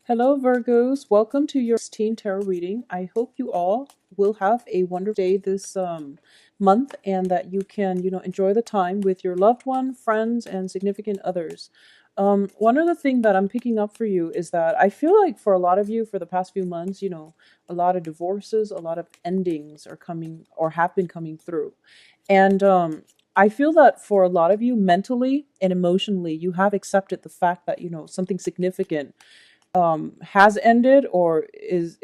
Hello, Virgos. Welcome to your 16 tarot reading. I hope you all will have a wonderful day this month and that you can, enjoy the time with your loved one, friends, and significant others. One other thing that I'm picking up for you is that I feel like for a lot of you for the past few months, a lot of divorces, a lot of endings are coming or have been coming through. And I feel that for a lot of you, mentally and emotionally, you have accepted the fact that, something significant has ended or is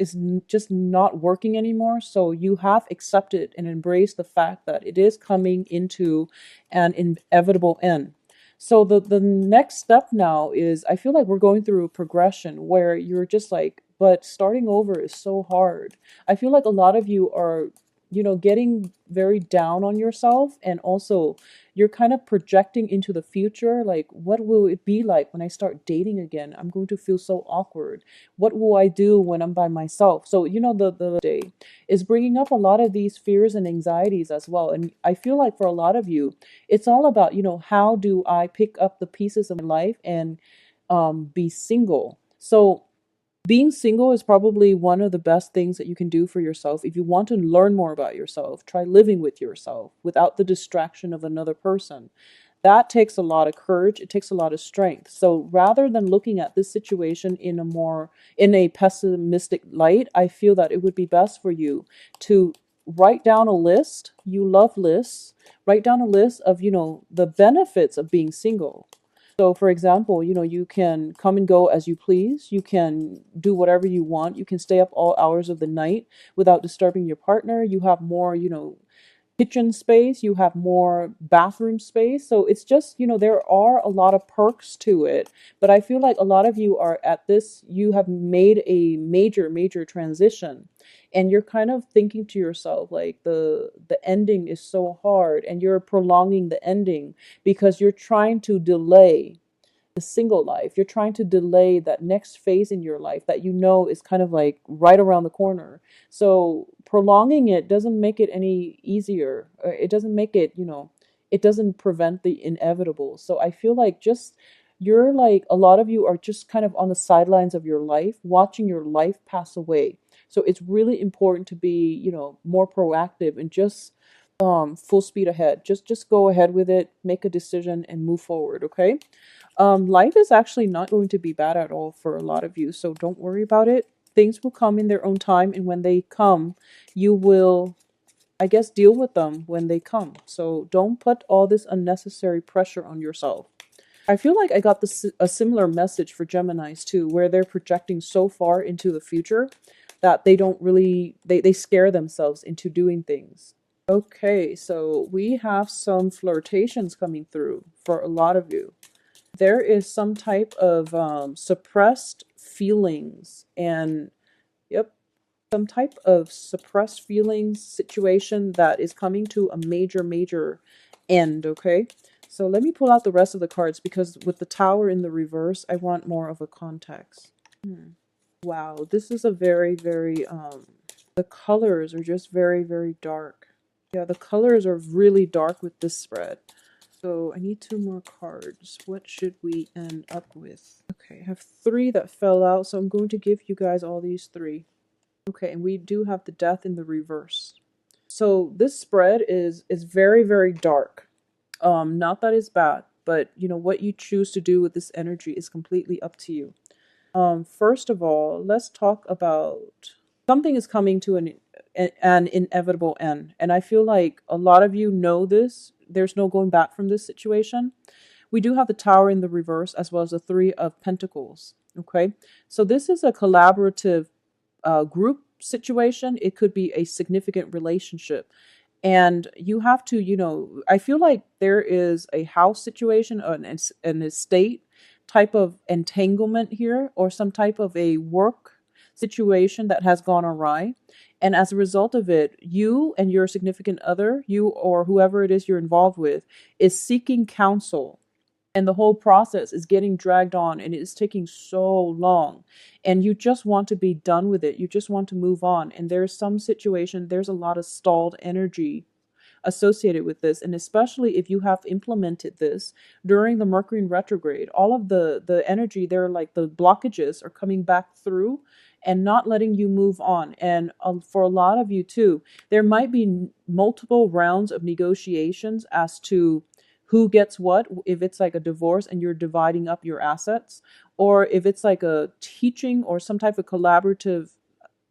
just not working anymore. So you have accepted and embraced the fact that it is coming into an inevitable end. So the next step now is I feel like we're going through a progression where you're just like, but starting over is so hard. I feel like a lot of you are, getting very down on yourself, and also you're kind of projecting into the future, like what will it be like when I start dating again? I'm going to feel so awkward. What will I do when I'm by myself? So the day is bringing up a lot of these fears and anxieties as well. And I feel like for a lot of you it's all about, how do I pick up the pieces of my life and be single. So being single is probably one of the best things that you can do for yourself. If you want to learn more about yourself, try living with yourself without the distraction of another person. That takes a lot of courage. It takes a lot of strength. So rather than looking at this situation in a pessimistic light, I feel that it would be best for you to write down a list. You love lists. Write down a list of, the benefits of being single. So, for example, you can come and go as you please. You can do whatever you want. You can stay up all hours of the night without disturbing your partner. You have more, kitchen space. You have more bathroom space. So it's just, there are a lot of perks to it. But I feel like a lot of you are at this, you have made a major, major transition. And you're kind of thinking to yourself, like the ending is so hard, and you're prolonging the ending because you're trying to delay the single life. You're trying to delay that next phase in your life that is kind of like right around the corner. So prolonging it doesn't make it any easier. It doesn't make it, it doesn't prevent the inevitable. So I feel like just you're like a lot of you are just kind of on the sidelines of your life, watching your life pass away. So it's really important to be, more proactive and just full speed ahead. Just go ahead with it, make a decision and move forward, okay? Life is actually not going to be bad at all for a lot of you, so don't worry about it. Things will come in their own time, and when they come, you will, I guess, deal with them when they come. So don't put all this unnecessary pressure on yourself. I feel like I got a similar message for Geminis too, where they're projecting so far into the future that they don't really, they scare themselves into doing things. Okay, so we have some flirtations coming through for a lot of you. There is some type of suppressed feelings and, yep, some type of suppressed feelings situation that is coming to a major, major end, okay? So let me pull out the rest of the cards because with the tower in the reverse, I want more of a context. Wow, this is a very, very, the colors are just very, very dark. Yeah, the colors are really dark with this spread. So I need two more cards. What should we end up with? Okay, I have three that fell out, so I'm going to give you guys all these three. Okay, and we do have the death in the reverse. So this spread is very, very dark. Not that it's bad, but what you choose to do with this energy is completely up to you. First of all, let's talk about something is coming to an inevitable end. And I feel like a lot of you know this. There's no going back from this situation. We do have the tower in the reverse as well as the three of pentacles. Okay. So this is a collaborative group situation. It could be a significant relationship. And you have to, I feel like there is a house situation or an estate type of entanglement here, or some type of a work situation that has gone awry. And as a result of it, you and your significant other, you or whoever it is you're involved with, is seeking counsel. And the whole process is getting dragged on and it is taking so long. And you just want to be done with it. You just want to move on. And there's some situation, there's a lot of stalled energy associated with this. And especially if you have implemented this during the Mercury in retrograde, all of the energy there, like the blockages are coming back through and not letting you move on. And for a lot of you too, there might be multiple rounds of negotiations as to who gets what, if it's like a divorce and you're dividing up your assets, or if it's like a teaching or some type of collaborative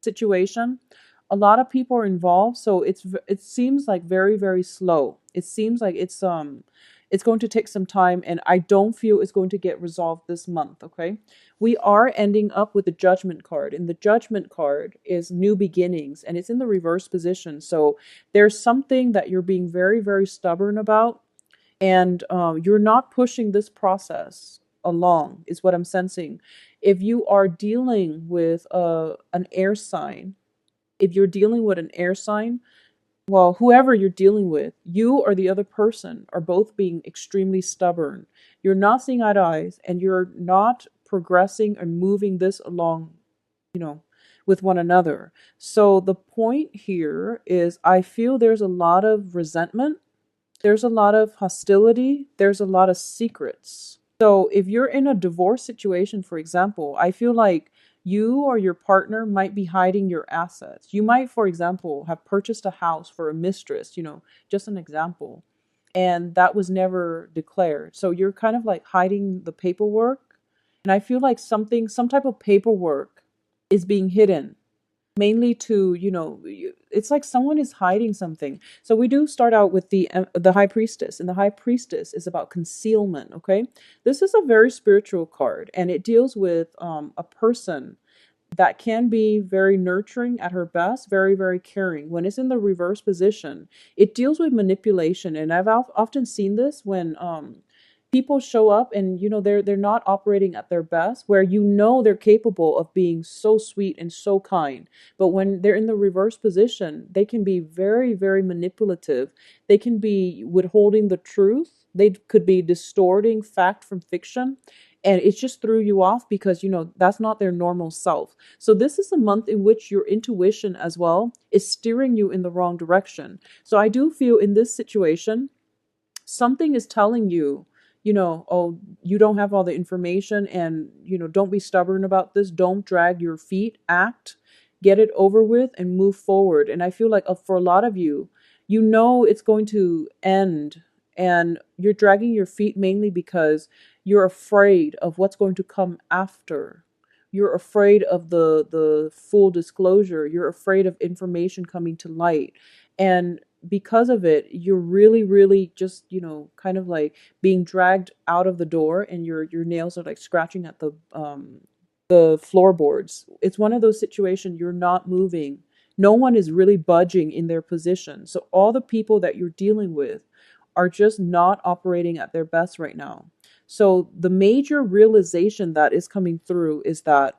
situation. A lot of people are involved, so it seems like very, very slow. It seems like it's going to take some time, and I don't feel it's going to get resolved this month. Okay, we are ending up with the Judgment card, and the Judgment card is new beginnings, and it's in the reverse position. So there's something that you're being very, very stubborn about, and you're not pushing this process along, is what I'm sensing. If you are dealing with an air sign, if you're dealing with an air sign, well, whoever you're dealing with, you or the other person are both being extremely stubborn. You're not seeing eye to eyes, and you're not progressing or moving this along, you know, with one another. So the point here is I feel there's a lot of resentment, there's a lot of hostility, there's a lot of secrets. So if you're in a divorce situation, for example, I feel like you or your partner might be hiding your assets. You might, for example, have purchased a house for a mistress, just an example, and that was never declared. So you're kind of like hiding the paperwork. And I feel like some type of paperwork is being hidden, mainly to, it's like someone is hiding something. So we do start out with the high priestess, and the high priestess is about concealment. Okay, this is a very spiritual card, and it deals with a person that can be very nurturing at her best, very, very caring. When it's in the reverse position, it deals with manipulation. And I've often seen this when people show up and they're not operating at their best, where they're capable of being so sweet and so kind, but when they're in the reverse position, they can be very, very manipulative. They can be withholding the truth. They could be distorting fact from fiction, and it just threw you off because that's not their normal self. So this is a month in which your intuition as well is steering you in the wrong direction. So I do feel in this situation, something is telling you, oh, you don't have all the information, and, don't be stubborn about this. Don't drag your feet, act, get it over with, and move forward. And I feel like for a lot of you, it's going to end, and you're dragging your feet mainly because you're afraid of what's going to come after. You're afraid of the full disclosure. You're afraid of information coming to light. And because of it, you're really, really just, kind of like being dragged out of the door, and your nails are like scratching at the floorboards. It's one of those situations, you're not moving. No one is really budging in their position. So all the people that you're dealing with are just not operating at their best right now. So the major realization that is coming through is that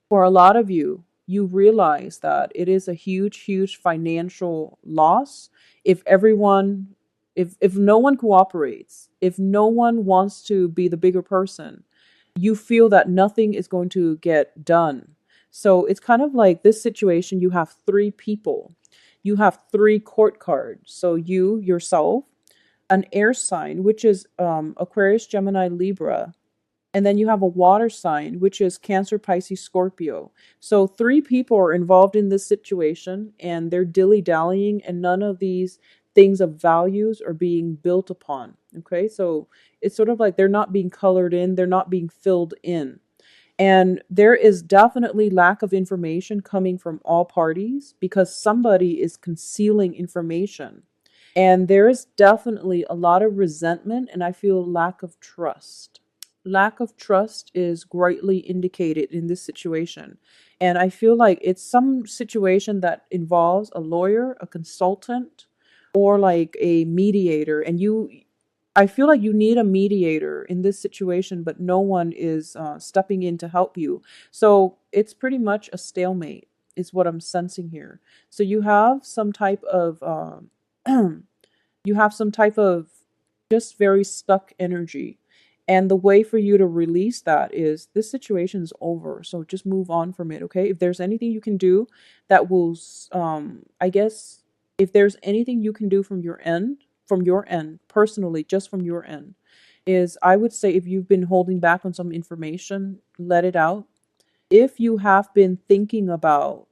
for a lot of you, you realize that it is a huge, huge financial loss if if no one cooperates, if no one wants to be the bigger person. You feel that nothing is going to get done. So it's kind of like this situation, you have three people. You have three court cards. So you, yourself, an air sign, which is Aquarius, Gemini, Libra. And then you have a water sign, which is Cancer, Pisces, Scorpio. So three people are involved in this situation, and they're dilly-dallying, and none of these things of values are being built upon. Okay, so it's sort of like they're not being colored in, they're not being filled in. And there is definitely lack of information coming from all parties because somebody is concealing information. And there is definitely a lot of resentment, and I feel lack of trust. Lack of trust is greatly indicated in this situation. And I feel like it's some situation that involves a lawyer, a consultant, or like a mediator. And I feel like you need a mediator in this situation, but no one is stepping in to help you. So it's pretty much a stalemate, is what I'm sensing here. So you have some type of you have some type of just very stuck energy. And the way for you to release that is this situation is over. So just move on from it, okay? If there's anything you can do that will, I guess, If there's anything you can do from your end, personally, just from your end, is I would say if you've been holding back on some information, let it out. If you have been thinking about,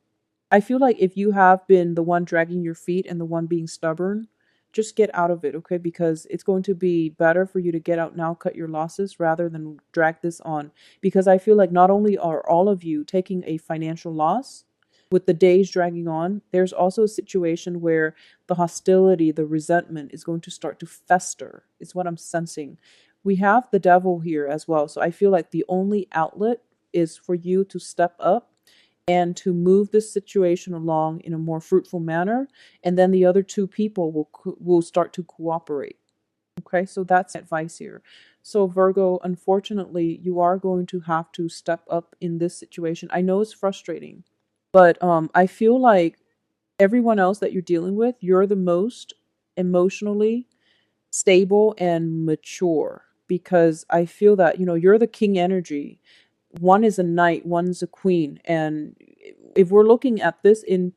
I feel like if you have been the one dragging your feet and the one being stubborn, just get out of it, okay? Because it's going to be better for you to get out now, cut your losses rather than drag this on. Because I feel like not only are all of you taking a financial loss with the days dragging on, there's also a situation where the hostility, the resentment is going to start to fester, is what I'm sensing. We have the devil here as well. So I feel like the only outlet is for you to step up and to move this situation along in a more fruitful manner, and then the other two people will start to cooperate. Okay, so that's advice here. So Virgo, unfortunately, you are going to have to step up in this situation. I know it's frustrating, but I feel like everyone else that you're dealing with, you're the most emotionally stable and mature, because I feel that, you're the king energy. One is a knight, one's a queen. And if we're looking at this in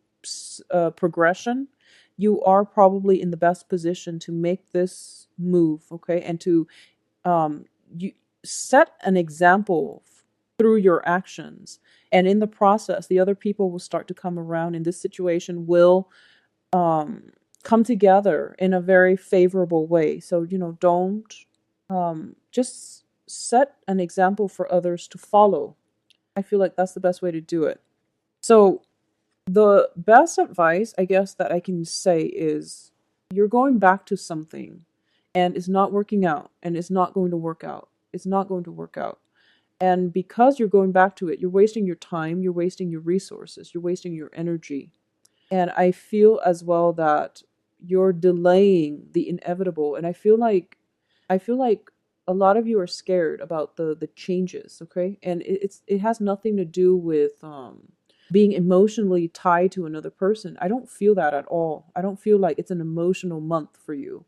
progression, you are probably in the best position to make this move, okay? And to you set an example through your actions. And in the process, the other people will start to come around, and this situation will come together in a very favorable way. So, don't just set an example for others to follow. I feel like that's the best way to do it. So, the best advice, I guess, that I can say is you're going back to something and it's not working out and it's not going to work out. It's not going to work out. And because you're going back to it, you're wasting your time, you're wasting your resources, you're wasting your energy. And I feel as well that you're delaying the inevitable. And I feel like a lot of you are scared about the changes, okay? And it has nothing to do with being emotionally tied to another person. I don't feel that at all. I don't feel like it's an emotional month for you.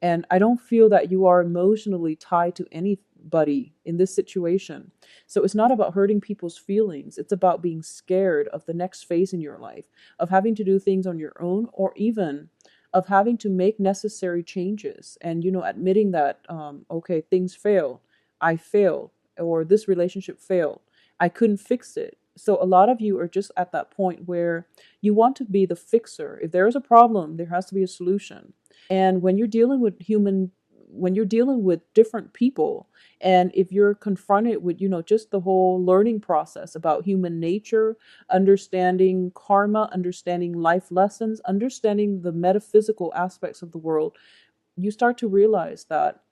And I don't feel that you are emotionally tied to anybody in this situation. So it's not about hurting people's feelings. It's about being scared of the next phase in your life, of having to do things on your own, or even of having to make necessary changes and, admitting that, okay, things failed. I failed, or this relationship failed. I couldn't fix it. So a lot of you are just at that point where you want to be the fixer. If there is a problem, there has to be a solution. And when you're dealing with different people, and if you're confronted with, just the whole learning process about human nature, understanding karma, understanding life lessons, understanding the metaphysical aspects of the world, you start to realize that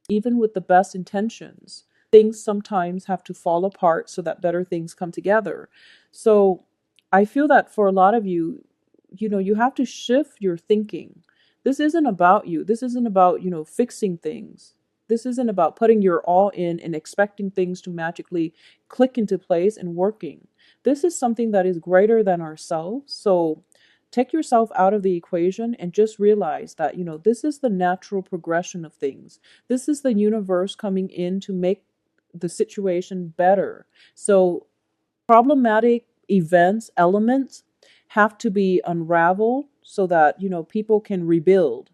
even with the best intentions, things sometimes have to fall apart so that better things come together. So I feel that for a lot of you, you have to shift your thinking. This isn't about you. This isn't about, fixing things. This isn't about putting your all in and expecting things to magically click into place and working. This is something that is greater than ourselves. So take yourself out of the equation and just realize that, this is the natural progression of things. This is the universe coming in to make the situation better. So problematic events, elements have to be unraveled so that, people can rebuild,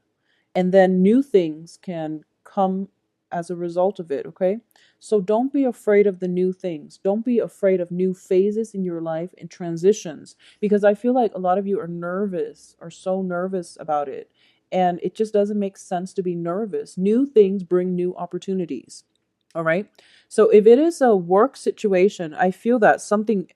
and then new things can come as a result of it, okay? So don't be afraid of the new things. Don't be afraid of new phases in your life and transitions, because I feel like a lot of you are so nervous about it. And it just doesn't make sense to be nervous. New things bring new opportunities. All right. So if it is a work situation, I feel that something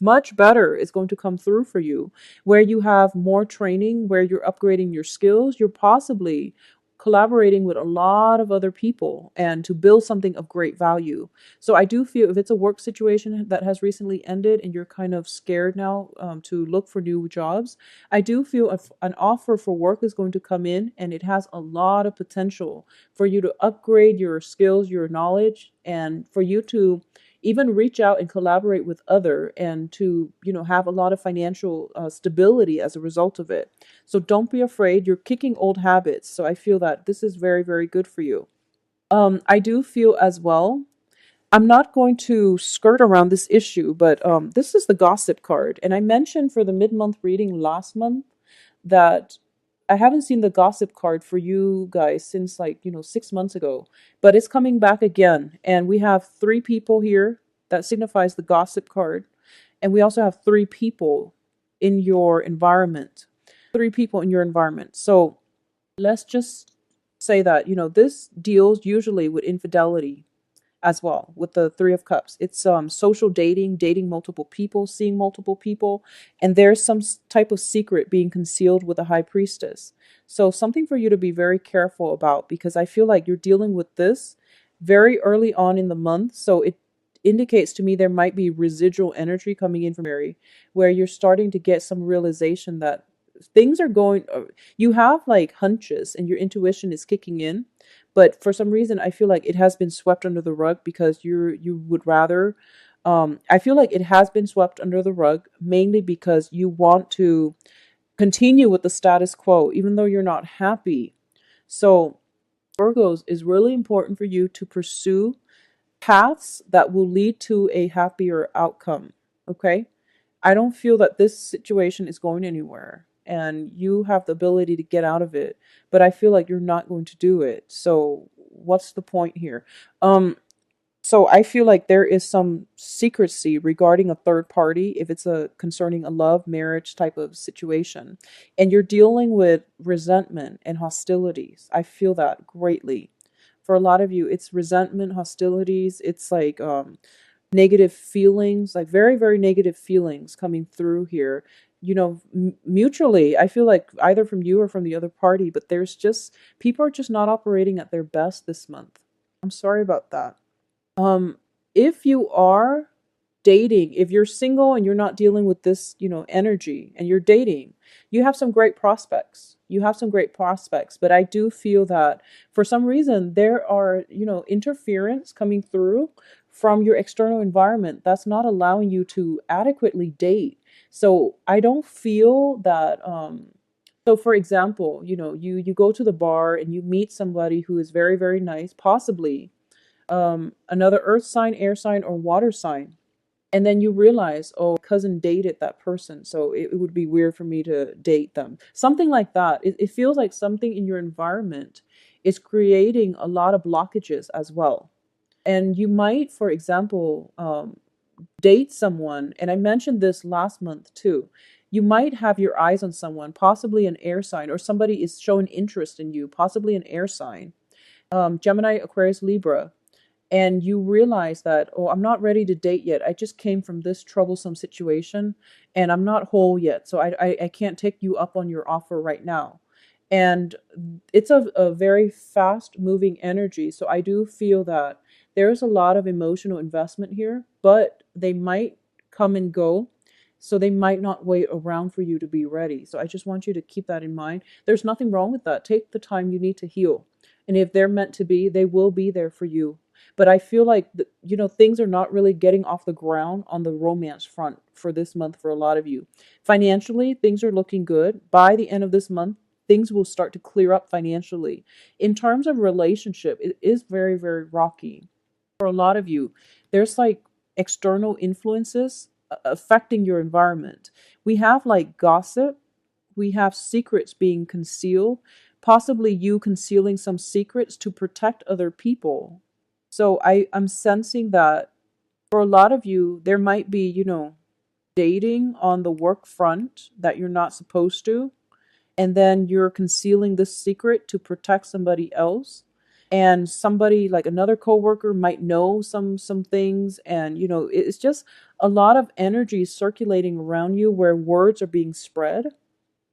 much better is going to come through for you, where you have more training, where you're upgrading your skills, you're possibly collaborating with a lot of other people and to build something of great value. So I do feel if it's a work situation that has recently ended and you're kind of scared now to look for new jobs, I do feel an offer for work is going to come in, and it has a lot of potential for you to upgrade your skills, your knowledge, and for you to even reach out and collaborate with other, and to, have a lot of financial stability as a result of it. So don't be afraid. You're kicking old habits. So I feel that this is very, very good for you. I do feel as well, I'm not going to skirt around this issue, but this is the gossip card. And I mentioned for the mid-month reading last month that I haven't seen the gossip card for you guys since like, 6 months ago, but it's coming back again. And we have three people here that signifies the gossip card. And we also have three people in your environment. Three people in your environment. So let's just say that, this deals usually with infidelity as well with the Three of Cups. It's social dating, dating multiple people, seeing multiple people, and there's some type of secret being concealed with the High Priestess. So something for you to be very careful about, because I feel like you're dealing with this very early on in the month. So it indicates to me there might be residual energy coming in from Mary, where you're starting to get some realization that things are going, you have like hunches and your intuition is kicking in, but for some reason I feel like it has been swept under the rug because you would rather, I feel like it has been swept under the rug mainly because you want to continue with the status quo even though you're not happy. So Virgos, is really important for you to pursue paths that will lead to a happier outcome. Okay, I don't feel that this situation is going anywhere and you have the ability to get out of it, but I feel like you're not going to do it. So what's the point here? So I feel like there is some secrecy regarding a third party if it's a concerning a love marriage type of situation, and you're dealing with resentment and hostilities. I feel that greatly. For a lot of you, it's resentment, hostilities. It's like negative feelings, like very, very negative feelings coming through here. Mutually, I feel like either from you or from the other party, but there's just, people are just not operating at their best this month. I'm sorry about that. Um, if you are dating, if you're single and you're not dealing with this, energy and you're dating, you have some great prospects. You have some great prospects, but I do feel that for some reason there are, interference coming through from your external environment that's not allowing you to adequately date. So I don't feel that so for example, you go to the bar and you meet somebody who is very, very nice, possibly another earth sign, air sign, or water sign. And then you realize, oh, my cousin dated that person, so it would be weird for me to date them. Something like that. It feels like something in your environment is creating a lot of blockages as well. And you might, for example, date someone, and I mentioned this last month too. You might have your eyes on someone, possibly an air sign, or somebody is showing interest in you, possibly an air sign. Gemini, Aquarius, Libra, and you realize that, oh, I'm not ready to date yet. I just came from this troublesome situation and I'm not whole yet. So I can't take you up on your offer right now. And it's a very fast moving energy. So I do feel that there's a lot of emotional investment here, but they might come and go. So they might not wait around for you to be ready. So I just want you to keep that in mind. There's nothing wrong with that. Take the time you need to heal. And if they're meant to be, they will be there for you. But I feel like, things are not really getting off the ground on the romance front for this month for a lot of you. Financially, things are looking good. By the end of this month, things will start to clear up financially. In terms of relationship, it is very, very rocky. For a lot of you, there's like external influences affecting your environment. We have like gossip, we have secrets being concealed, possibly you concealing some secrets to protect other people. So I'm sensing that for a lot of you, there might be, dating on the work front that you're not supposed to. And then you're concealing this secret to protect somebody else. And somebody like another coworker might know some things. And, it's just a lot of energy circulating around you where words are being spread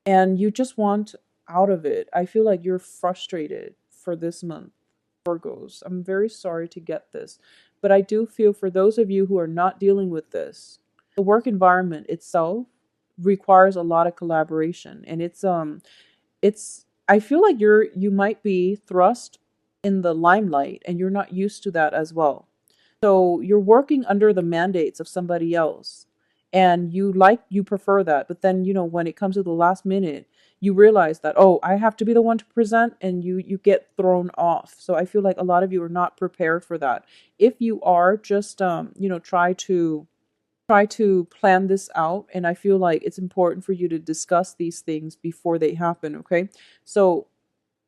and you just want out of it. I feel like you're frustrated for this month. Virgos. I'm very sorry to get this, but I do feel for those of you who are not dealing with this, the work environment itself requires a lot of collaboration, and it's I feel like you might be thrust in the limelight and you're not used to that as well. So you're working under the mandates of somebody else and you prefer that. But then, when it comes to the last minute, you realize that, oh, I have to be the one to present and you get thrown off. So I feel like a lot of you are not prepared for that. If you are, just, try to try to plan this out, and I feel like it's important for you to discuss these things before they happen, okay? So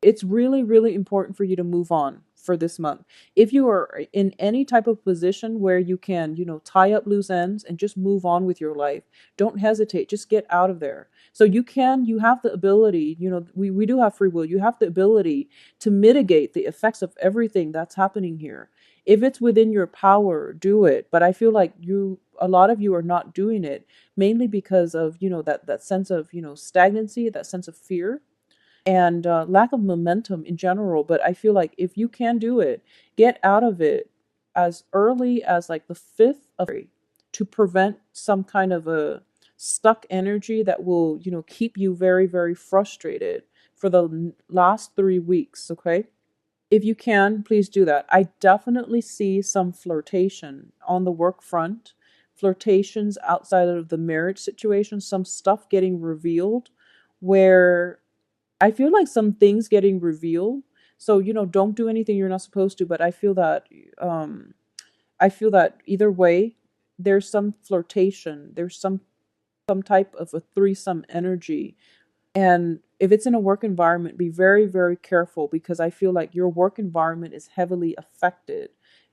it's really, really important for you to move on for this month. If you are in any type of position where you can, tie up loose ends and just move on with your life, don't hesitate. Just get out of there. So you have the ability, we do have free will. You have the ability to mitigate the effects of everything that's happening here. If it's within your power, do it. But I feel like a lot of you are not doing it mainly because of, that sense of, stagnancy, that sense of fear and lack of momentum in general. But I feel like if you can do it, get out of it as early as like the 5th of February to prevent some kind of a stuck energy that will, keep you very, very frustrated for the last 3 weeks. Okay. If you can, please do that. I definitely see some flirtation on the work front, flirtations outside of the marriage situation, some stuff getting revealed where I feel like some things getting revealed. So, don't do anything you're not supposed to, but um I feel that either way, there's some flirtation, there's some type of a threesome energy. And if it's in a work environment, be very, very careful because I feel like your work environment is heavily affected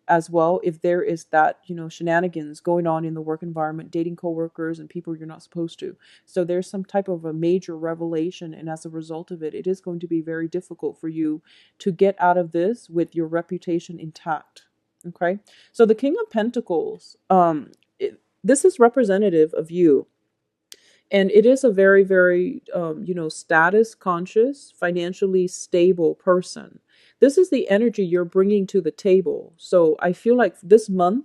as well. If there is that, shenanigans going on in the work environment, dating coworkers and people you're not supposed to. So there's some type of a major revelation. And as a result of it, it is going to be very difficult for you to get out of this with your reputation intact. Okay. So the King of Pentacles, this is representative of you, and it is a very, very, status conscious, financially stable person. This is the energy you're bringing to the table. So I feel like this month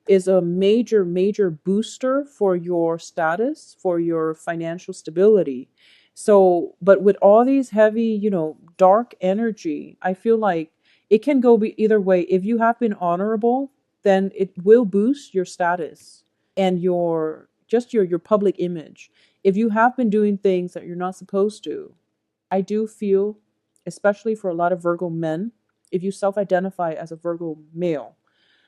is a major, major booster for your status, for your financial stability. So, but with all these heavy, dark energy, I feel like it can go either way. If you have been honorable, then it will boost your status and your public image. If you have been doing things that you're not supposed to, I do feel, especially for a lot of Virgo men, if you self-identify as a Virgo male,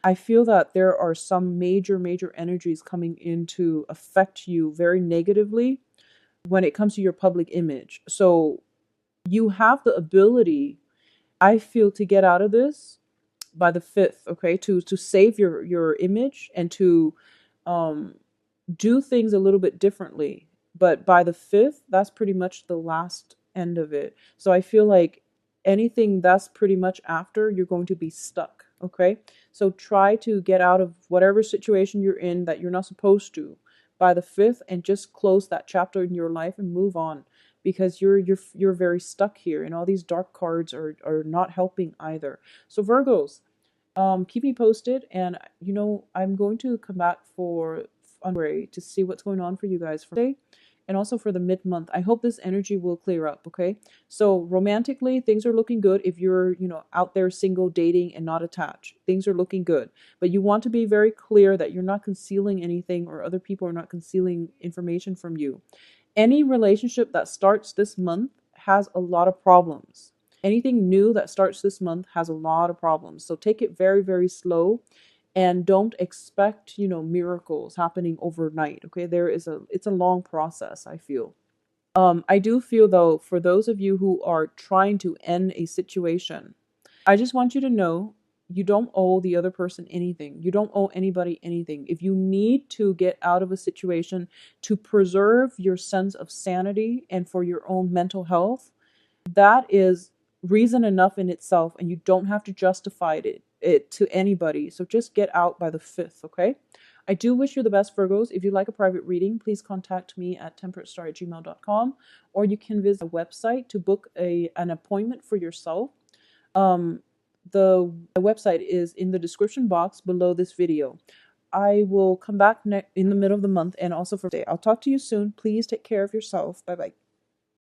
I feel that there are some major, major energies coming in to affect you very negatively when it comes to your public image. So you have the ability, I feel, to get out of this by the 5th, okay, to save your image and to um do things a little bit differently. But by the 5th, that's pretty much the last end of it. So I feel like anything that's pretty much after, you're going to be stuck. Okay. So try to get out of whatever situation you're in that you're not supposed to by the 5th and just close that chapter in your life and move on because you're very stuck here and all these dark cards are not helping either. So Virgos, keep me posted, and I'm going to come back for February to see what's going on for you guys for today and also for the mid-month. I hope this energy will clear up. Okay, so romantically things are looking good. If you're out there single, dating and not attached, things are looking good, but you want to be very clear that you're not concealing anything or other people are not concealing information from you. Any relationship that starts this month has a lot of problems. Anything new that starts this month has a lot of problems. So take it very, very slow and don't expect, miracles happening overnight. Okay. It's a long process, I feel. I do feel though, for those of you who are trying to end a situation, I just want you to know you don't owe the other person anything. You don't owe anybody anything. If you need to get out of a situation to preserve your sense of sanity and for your own mental health, that is reason enough in itself, and you don't have to justify it to anybody. So just get out by the 5th, okay? I do wish you the best, Virgos. If you'd like a private reading, please contact me at temperatestar@gmail.com, or you can visit a website to book an appointment for yourself. The website is in the description box below this video. I will come back in the middle of the month and also for today. I'll talk to you soon. Please take care of yourself. Bye-bye.